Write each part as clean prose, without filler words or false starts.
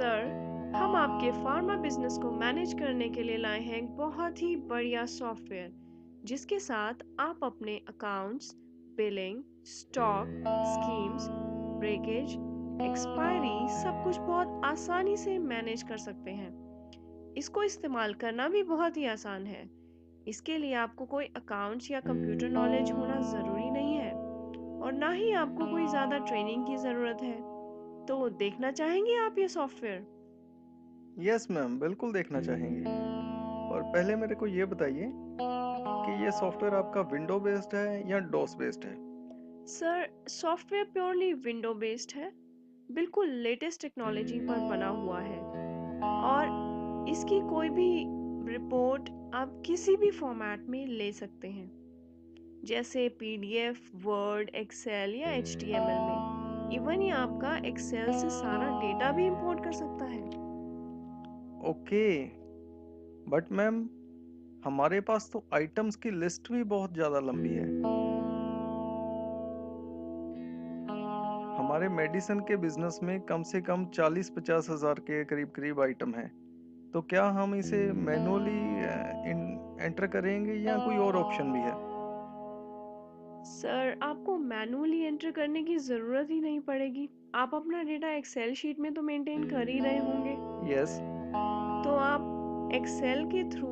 Sir, हम आपके pharma business को मैनेज करने के लिए लाए हैं एक बहुत ही बढ़िया सॉफ्टवेयर जिसके साथ आप अपने accounts, billing, stock, schemes, breakage, expiry सब कुछ बहुत आसानी से मैनेज कर सकते हैं। इसको इस्तेमाल करना भी बहुत ही आसान है। इसके लिए आपको कोई अकाउंट्स या कंप्यूटर नॉलेज होना ज़रूरी नहीं है और ना ही आपको कोई ज़्यादा ट्रेनिंग की ज़रूरत है। तो देखना चाहेंगे आप ये सॉफ्टवेयर? यस मैम, बिल्कुल देखना चाहेंगे। और पहले मेरे को ये बताइए कि ये सॉफ्टवेयर आपका विंडो बेस्ड है या डॉस बेस्ड है? Sir, software purely window based है, बिल्कुल लेटेस्ट टेक्नोलॉजी पर बना हुआ है और इसकी कोई भी रिपोर्ट आप किसी भी फॉर्मेट में ले सकते हैं, जैसे पीडीएफ, वर्ड, एक्सेल या एचटीएमएल में। इवन ये आपका एक्सेल से सारा डेटा भी इंपोर्ट कर सकता है। ओके, बट मैम हमारे पास तो आइटम्स की लिस्ट भी बहुत ज़्यादा लंबी है। हमारे मेडिसिन के बिजनेस में कम से कम 40-50 हज़ार के करीब करीब आइटम है। तो क्या हम इसे मैनुअली एंटर करेंगे या कोई और ऑप्शन भी है? सर, आपको मैनुअली एंटर करने की ज़रूरत ही नहीं पड़ेगी। आप अपना डेटा एक्सेल शीट में तो मेंटेन कर ही रहे होंगे। यस। तो आप एक्सेल के थ्रू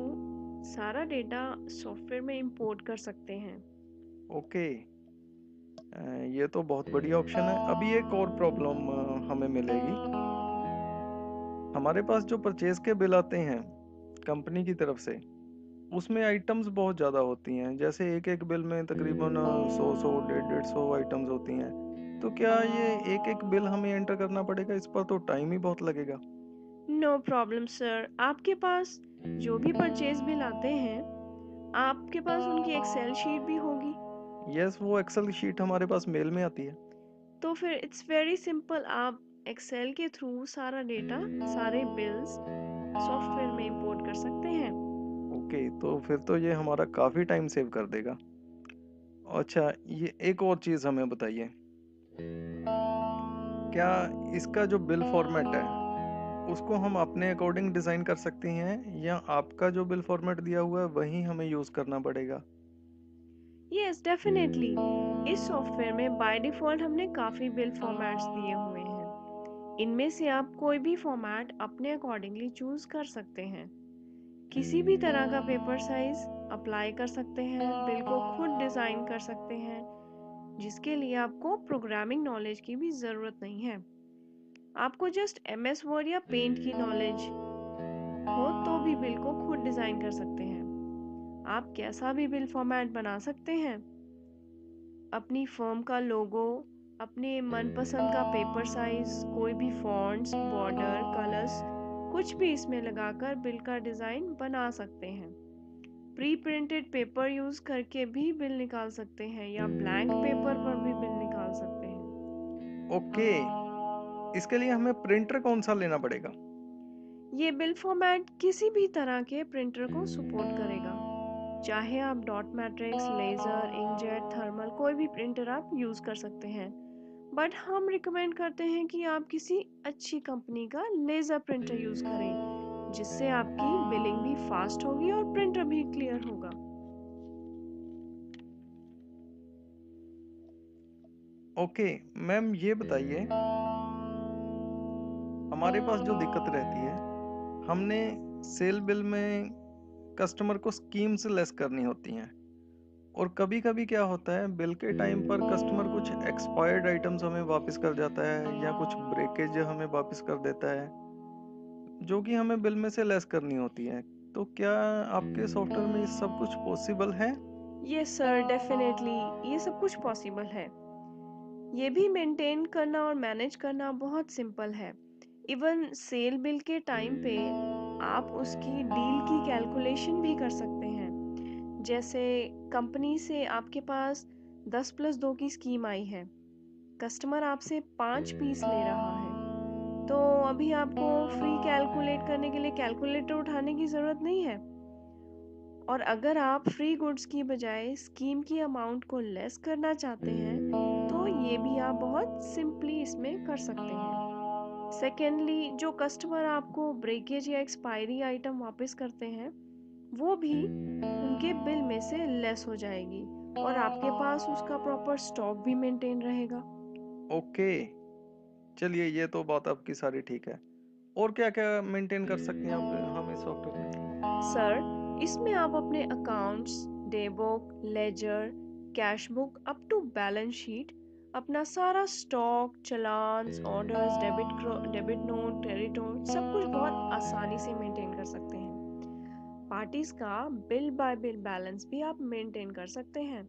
सारा डेटा सॉफ्टवेयर में इंपोर्ट कर सकते हैं। ओके, ये तो बहुत बढ़िया ऑप्शन है। अभी एक और प्रॉब्लम हमें मिलेगी। हमारे पास जो परचेज के बिल आते हैं कंपनी की तरफ से, उसमें आइटम्स बहुत ज़्यादा होती हैं। जैसे एक एक बिल में तकरीबन 100 150 150 आइटम्स होती हैं। तो क्या ये एक एक बिल हमें एंटर करना पड़ेगा? इस पर तो टाइम ही बहुत लगेगा। नो प्रॉब्लम सर, आपके पास जो भी परचेज बिल आते हैं, आपके पास उनकी एक्सेल शीट भी होगी। यस, वो एक्सेल शीट हमारे पास मेल में आती है। तो फिर इट्स वेरी सिंपल, आप एक्सेल के थ्रू सारा डेटा, सारे बिल्स सॉफ्टवेयर में इंपोर्ट कर सकते हैं। ओके, तो फिर तो ये हमारा काफ़ी टाइम सेव कर देगा। अच्छा, ये एक और चीज़ हमें बताइए, क्या इसका जो बिल फॉर्मेट है उसको हम अपने अकॉर्डिंग डिज़ाइन कर सकते हैं या आपका जो बिल फॉर्मेट दिया हुआ है वही हमें यूज़ करना पड़ेगा? Yes, definitely. इस सॉफ्टवेयर में बाय डिफ़ॉल्ट हमने काफ़ी बिल फॉर्मेट्स दिए हुए हैं। इनमें से आप कोई भी फॉर्मेट अपने अकॉर्डिंगली चूज़ कर सकते हैं। किसी भी तरह का पेपर साइज अप्लाई कर सकते हैं, बिल को खुद डिज़ाइन कर सकते हैं, जिसके लिए आपको प्रोग्रामिंग नॉलेज की भी ज़रूरत नहीं है। आपको जस्ट एमएस वर्ड या पेंट की नॉलेज हो तो भी बिल को खुद डिज़ाइन कर सकते हैं। आप कैसा भी बिल फॉर्मेट बना सकते हैं। अपनी फर्म का लोगो, अपने मनपसंद का पेपर साइज, कोई भी फॉन्ट्स, बॉर्डर, कलर्स, कुछ भी इसमें लगाकर बिल का डिज़ाइन बना सकते हैं। प्री प्रिंटेड पेपर यूज़ करके भी बिल निकाल सकते हैं या ब्लैंक पेपर पर भी बिल निकाल सकते हैं। ओके, इसके लिए हमें प्रिंटर कौन सा लेना पड़ेगा? ये बिल फॉर्मेट किसी भी तरह के प्रिंटर को सपोर्ट करेगा। चाहे आप dot matrix, laser, inkjet, thermal, कोई भी प्रिंटर आप यूज़ कर सकते हैं। बट हम रिकमेंड करते हैं कि आप किसी अच्छी कंपनी का लेज़र प्रिंटर यूज़ करें, जिससे आपकी बिलिंग भी फास्ट होगी और प्रिंटर भी क्लियर होगा। ओके, मैम ये बताइए, हमारे पास जो दिक्कत रहती है, हमने सेल बिल में कस्टमर को स्कीम्स लेस करनी होती हैं। और कभी-कभी क्या होता है, बिल के टाइम पर कस्टमर कुछ एक्सपायर्ड आइटम्स हमें वापस कर जाता है या कुछ ब्रेकेज हमें वापस कर देता है, जो कि हमें बिल में से लेस करनी होती है। तो क्या आपके सॉफ्टवेयर में ये सब कुछ पॉसिबल है? यस सर, डेफिनेटली ये सब कुछ पॉसिबल है। ये भी मेंटेन करना और मैनेज करना बहुत सिंपल है। इवन सेल बिल के टाइम पे आप उसकी डील की कैलकुलेशन भी कर सकते हैं। जैसे कंपनी से आपके पास 10+2 की स्कीम आई है, कस्टमर आपसे 5 पीस ले रहा है, तो अभी आपको फ्री कैलकुलेट करने के लिए कैलकुलेटर उठाने की ज़रूरत नहीं है। और अगर आप फ्री गुड्स की बजाय स्कीम की अमाउंट को लेस करना चाहते हैं, तो ये भी आप बहुत सिंपली इसमें कर सकते हैं। सेकेंडली, जो कस्टमर आपको ब्रेकेज या एक्सपायरी आइटम वापस करते हैं, वो भी उनके बिल में से लेस हो जाएगी और आपके पास उसका प्रॉपर स्टॉक भी मेंटेन रहेगा। ओके, चलिए ये तो बात आपकी सारी ठीक है। और क्या-क्या मेंटेन कर सकते हैं आप हम इस सॉफ्टवेयर में? सर, इसमें आप अपने accounts, day book, ledger, cash book up to balance sheet, अपना सारा stock, challans, orders, debit note, credit note, सब कुछ बहुत आसानी से मेंटेन कर सकते हैं। पार्टीज का बिल बाय बिल बैलेंस भी आप मेंटेन कर सकते हैं।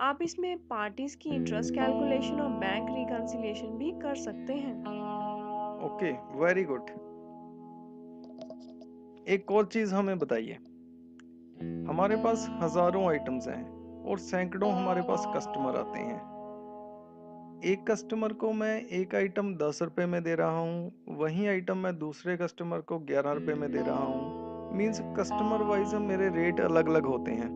आप इसमें पार्टीज की इंटरेस्ट कैलकुलेशन और बैंक रिकंसिलिएशन भी कर सकते हैं। Okay, very good. एक और चीज़ हमें बताइए। हमारे पास हज़ारों आइटम्स हैं और सैकड़ों हमारे पास कस्टमर आते हैं। एक कस्टमर को मैं एक आइटम 10 रुपए में दे रहा हूँ, वही आइटम मैं दूसरे कस्टमर को 11 रुपए में दे रहा हूँ। मीन्स कस्टमर वाइज़ मेरे रेट अलग-अलग होते हैं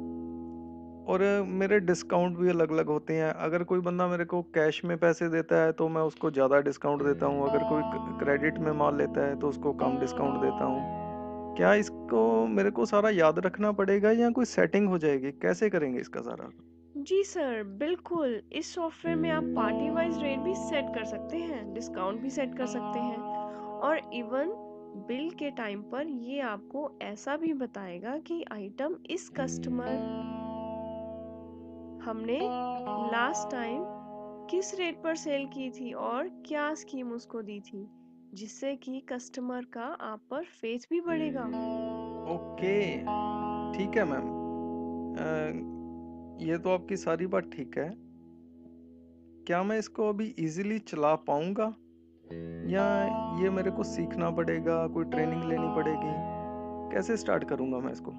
और मेरे डिस्काउंट भी अलग-अलग होते हैं। अगर कोई बंदा मेरे को कैश में पैसे देता है तो मैं उसको ज़्यादा डिस्काउंट देता हूँ, अगर कोई क्रेडिट में माल लेता है तो उसको कम डिस्काउंट देता हूँ। क्या इसको मेरे को सारा याद रखना पड़ेगा या कोई सेटिंग हो जाएगी? कैसे करेंगे इसका सारा? जी सर, बिल्कुल। इस सॉफ्टवेयर में आप पार्टी वाइज रेट भी सेट कर सकते हैं, डिस्काउंट भी सेट कर सकते हैं और इवन बिल के टाइम पर ये आपको ऐसा भी बताएगा कि आइटम इस कस्टमर हमने लास्ट टाइम किस रेट पर सेल की थी और क्या स्कीम उसको दी थी, जिससे कि कस्टमर का आप पर फेथ भी बढ़ेगा। ओके, ठीक है मैम। ये तो आपकी सारी बात ठीक है। क्या मैं इसको अभी इजीली चला पाऊंगा या ये मेरे को सीखना पड़ेगा, कोई ट्रेनिंग लेनी पड़ेगी? कैसे स्टार्ट करूंगा मैं इसको?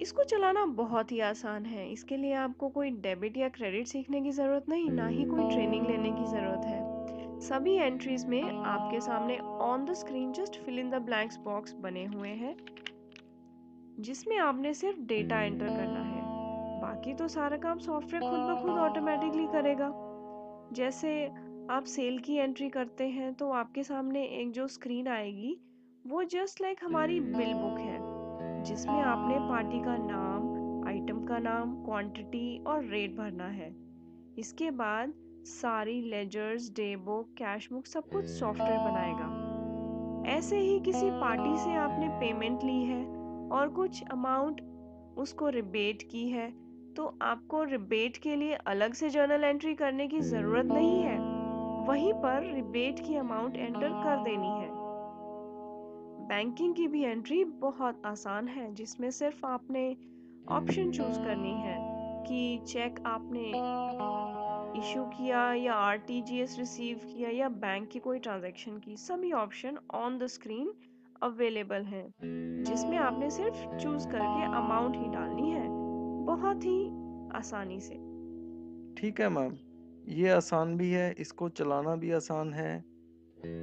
इसको चलाना बहुत ही आसान है। इसके लिए आपको कोई डेबिट या क्रेडिट सीखने की ज़रूरत नहीं, ना ही कोई ट्रेनिंग लेने की ज़रूरत है। सभी एंट्रीज में आपके सामने on the screen just fill in the blanks box बने हुए हैं, जिसमें आपने सिर्फ डेटा एंटर करना है। बाकी तो सारा काम सॉफ्टवेयर खुद ब खुद ऑटोमेटिकली करेगा। जैसे आप सेल की एंट्री करते हैं तो आपके सामने एक जो स्क्रीन आएगी, वो जस्ट लाइक हमारी बिल बुक है, जिसमें आपने पार्टी का नाम, आइटम का नाम, क्वांटिटी और रेट भरना है। इसके बाद सारी ledgers, day book, cash book सब कुछ सॉफ्टवेयर बनाएगा। ऐसे ही किसी पार्टी से आपने पेमेंट ली है और कुछ अमाउंट उसको रिबेट की है, तो आपको रिबेट के लिए अलग से जर्नल एंट्री करने की ज़रूरत नहीं है। वहीं पर रिबेट की अमाउंट एंटर कर देनी है। बैंकिंग की भी एंट्री बहुत आसान है, जिसमें सिर्फ आपने ऑप्शन चूज करनी है कि चेक आपने इशू किया या आरटीजीएस रिसीव किया या बैंक की कोई ट्रांजैक्शन की। सभी option on the screen available हैं, जिसमें आपने सिर्फ चूज करके अमाउंट ही डालनी है, बहुत ही आसानी से। ठीक है मैम, ये आसान भी है, इसको चलाना भी आसान है।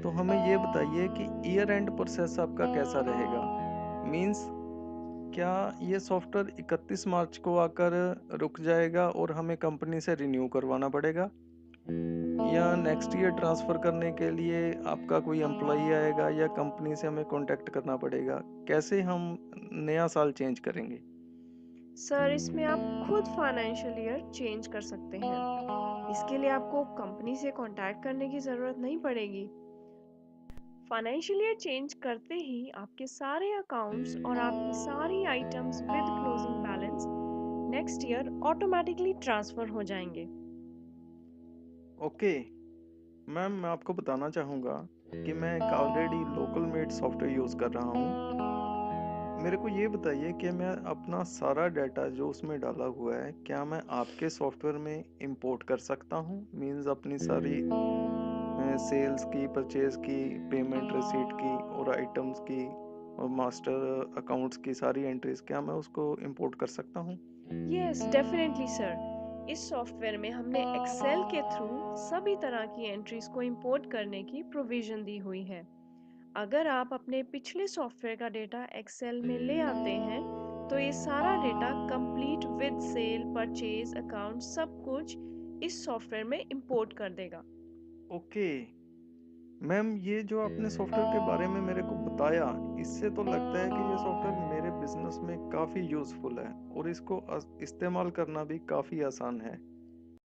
तो हमें ये बताइए कि ईयर एंड प्रोसेस आपका कैसा रहेगा? मीन्स क्या ये सॉफ्टवेयर 31 मार्च को आकर रुक जाएगा और हमें कंपनी से रिन्यू करवाना पड़ेगा, या नेक्स्ट ईयर ट्रांसफ़र करने के लिए आपका कोई एम्प्लॉई आएगा या कंपनी से हमें कांटेक्ट करना पड़ेगा? कैसे हम नया साल चेंज करेंगे? सर, इसमें आप खुद फाइनेंशियल ईयर चेंज कर सकते हैं। इसके लिए आपको कंपनी से कांटेक्ट करने की ज़रूरत नहीं पड़ेगी। फाइनेंशियल ईयर चेंज करते ही आपके सारे अकाउंट्स और आपकी सारी items with closing balance next year automatically transfer हो जाएंगे। ओके मैम, मैं आपको बताना चाहूँगा कि मैं एक already local made software use कर रहा हूँ। मेरे को ये बताइए कि मैं अपना सारा डाटा जो उसमें डाला हुआ है, क्या मैं आपके सॉफ्टवेयर में इंपोर्ट कर सकता हूँ? मीन्स अपनी सारी सेल्स की, परचेज़ की, पेमेंट रिसीट की और आइटम्स की और मास्टर अकाउंट्स की सारी एंट्रीज़, क्या मैं उसको इंपोर्ट कर सकता हूँ? Yes, definitely sir. इस सॉफ्टवेयर में हमने एक्सेल के थ्रू सभी तरह की एंट्रीज को इंपोर्ट करने की प्रोविजन दी हुई है। अगर आप अपने पिछले सॉफ्टवेयर का डेटा एक्सेल में ले आते हैं, तो ये सारा data complete with sale, purchase, account सब कुछ इस सॉफ्टवेयर में इंपोर्ट कर देगा। ओके, मैम, ये जो आपने सॉफ्टवेयर के बारे में मेरे को बताया, इससे तो लगता है कि ये सॉफ्टवेयर मेरे बिज़नेस में काफ़ी यूज़फुल है और इसको इस्तेमाल करना भी काफ़ी आसान है।